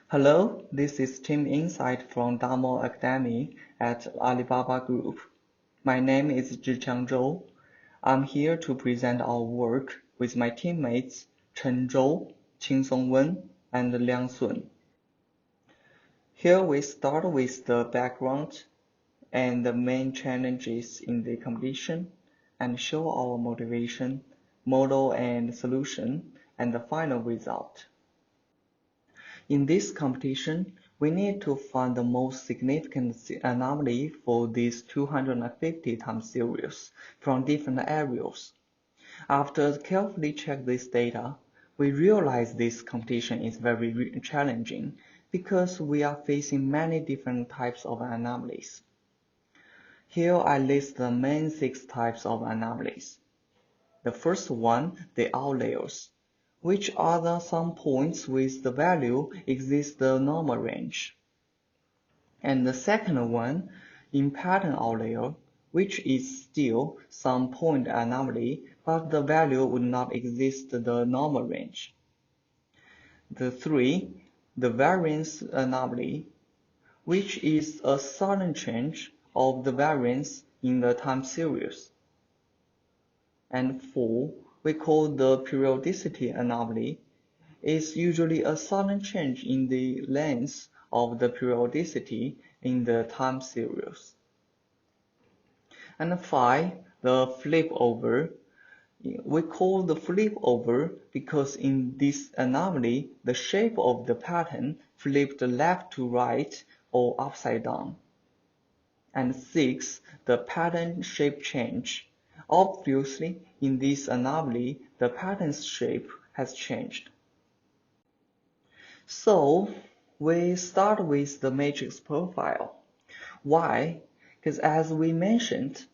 Hello, this is Team Insight from Damo Academy at Alibaba Group. My name is Zhiqiang Zhou. I'm here to present our work with my teammates Chen Zhou, Qingsong Wen, and Liang Sun. Here we start with the background and the main challenges in the competition and show our motivation, model and solution, and the final result. In this competition, we need to find the most significant anomaly for this 250 time series from different areas. After carefully check this data, we realize this competition is very challenging because we are facing many different types of anomalies. Here I list the main 6 types of anomalies. The first one, the outliers, which are some points with the value exceeds the normal range. And the second one, in pattern outlier, which is still some point anomaly, but the value would not exceed the normal range. The 3, the variance anomaly, which is a sudden change of the variance in the time series. And 4, we call the periodicity anomaly, is usually a sudden change in the length of the periodicity in the time series. And 5, the flip over. We call the flip over because in this anomaly, the shape of the pattern flipped left to right or upside down. And 6, the pattern shape change. Obviously, in this anomaly, the pattern's shape has changed. So, we start with the matrix profile. Why? Because as we mentioned,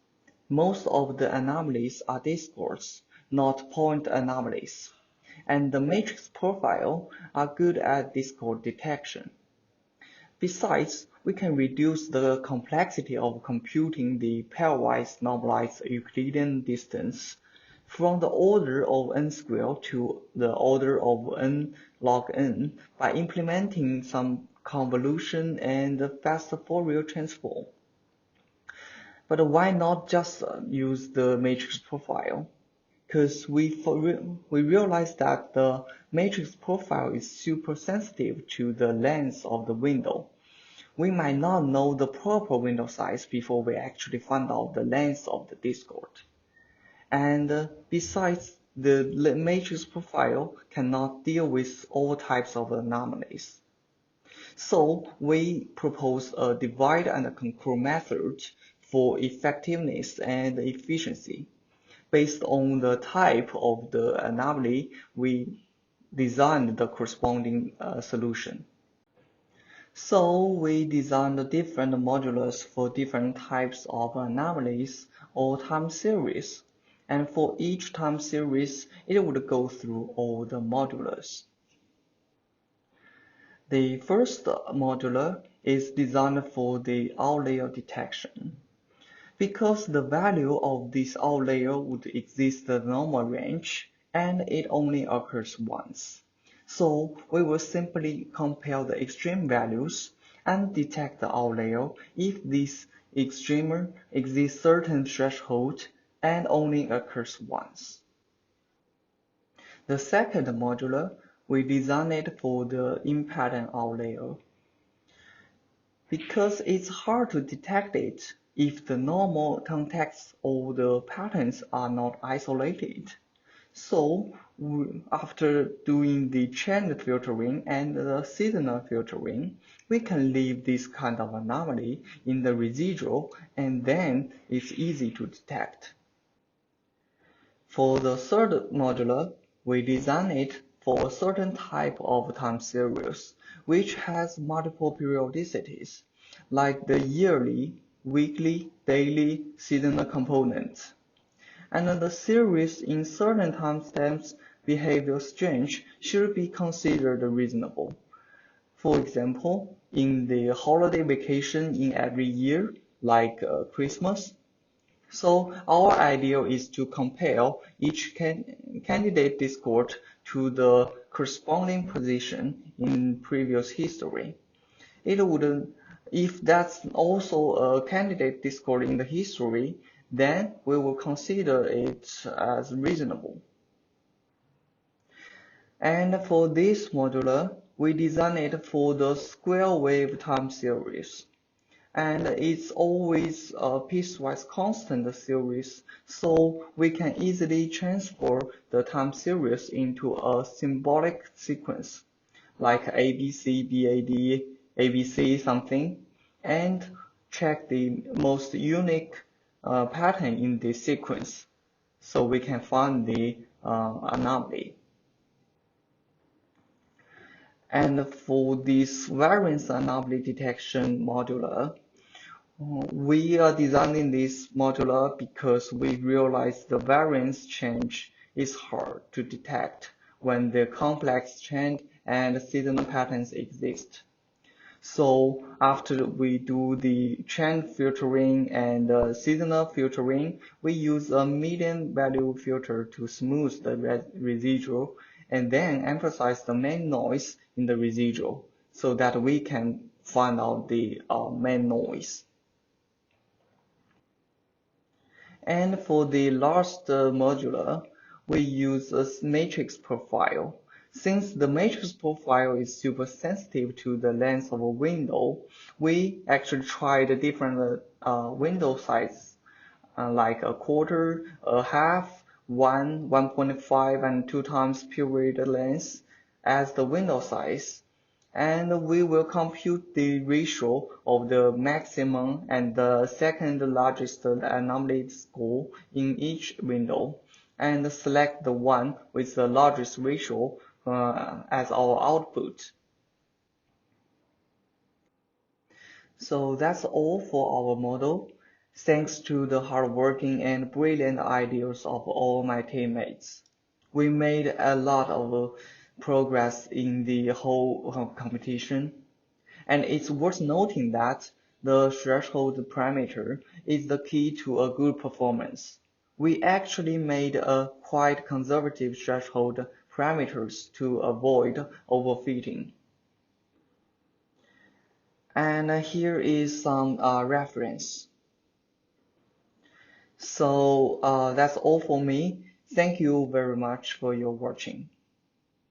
most of the anomalies are discords, not point anomalies. And the matrix profile are good at discord detection. Besides, we can reduce the complexity of computing the pairwise normalized Euclidean distance from the order of n squared to the order of n log n by implementing some convolution and fast Fourier transform. But why not just use the matrix profile? Because we realize that the matrix profile is super sensitive to the length of the window. We might not know the proper window size before we actually find out the length of the discord. And besides, the matrix profile cannot deal with all types of anomalies. So we propose a divide and conquer method for effectiveness and efficiency. Based on the type of the anomaly, we designed the corresponding solution. So we designed different modulars for different types of anomalies or time series. And for each time series, it would go through all the modulars. The first modular is designed for the outlier detection. Because the value of this outlier would exceed the normal range, and it only occurs once. So we will simply compare the extreme values and detect the outlier if this extremer exceeds certain threshold and only occurs once. The second modular, we designed it for the in-pattern outlier. Because it's hard to detect it if the normal contexts or the patterns are not isolated. So after doing the chain filtering and the seasonal filtering, we can leave this kind of anomaly in the residual, and then it's easy to detect. For the third modular, we design it for a certain type of time series, which has multiple periodicities, like the yearly, weekly, daily, seasonal components. And the series in certain timestamps behavior strange should be considered reasonable. For example, in the holiday vacation in every year, like Christmas. So our idea is to compare each candidate discord to the corresponding position in previous history. It would, if that's also a candidate discord in the history, then we will consider it as reasonable. And for this modular, we designed it for the square wave time series. And it's always a piecewise constant series, so we can easily transfer the time series into a symbolic sequence, like ABC, BAD, ABC something, and check the most unique pattern in this sequence, so we can find the anomaly. And for this variance anomaly detection modular, we are designing this modular because we realize the variance change is hard to detect when the complex trend and seasonal patterns exist. So after we do the trend filtering and seasonal filtering, we use a median value filter to smooth the residual and then emphasize the main noise in the residual so that we can find out the main noise. And for the last modular, we use a matrix profile. Since the matrix profile is super sensitive to the length of a window, we actually tried different window sizes, like a quarter, a half, 1.5, and 2 times period length as the window size. And we will compute the ratio of the maximum and the second largest anomaly score in each window, and select the one with the largest ratio as our output. So that's all for our model. Thanks to the hardworking and brilliant ideas of all my teammates. We made a lot of progress in the whole competition. And it's worth noting that the threshold parameter is the key to a good performance. We actually made a quite conservative threshold parameters to avoid overfitting. And here is some reference. So that's all for me. Thank you very much for your watching.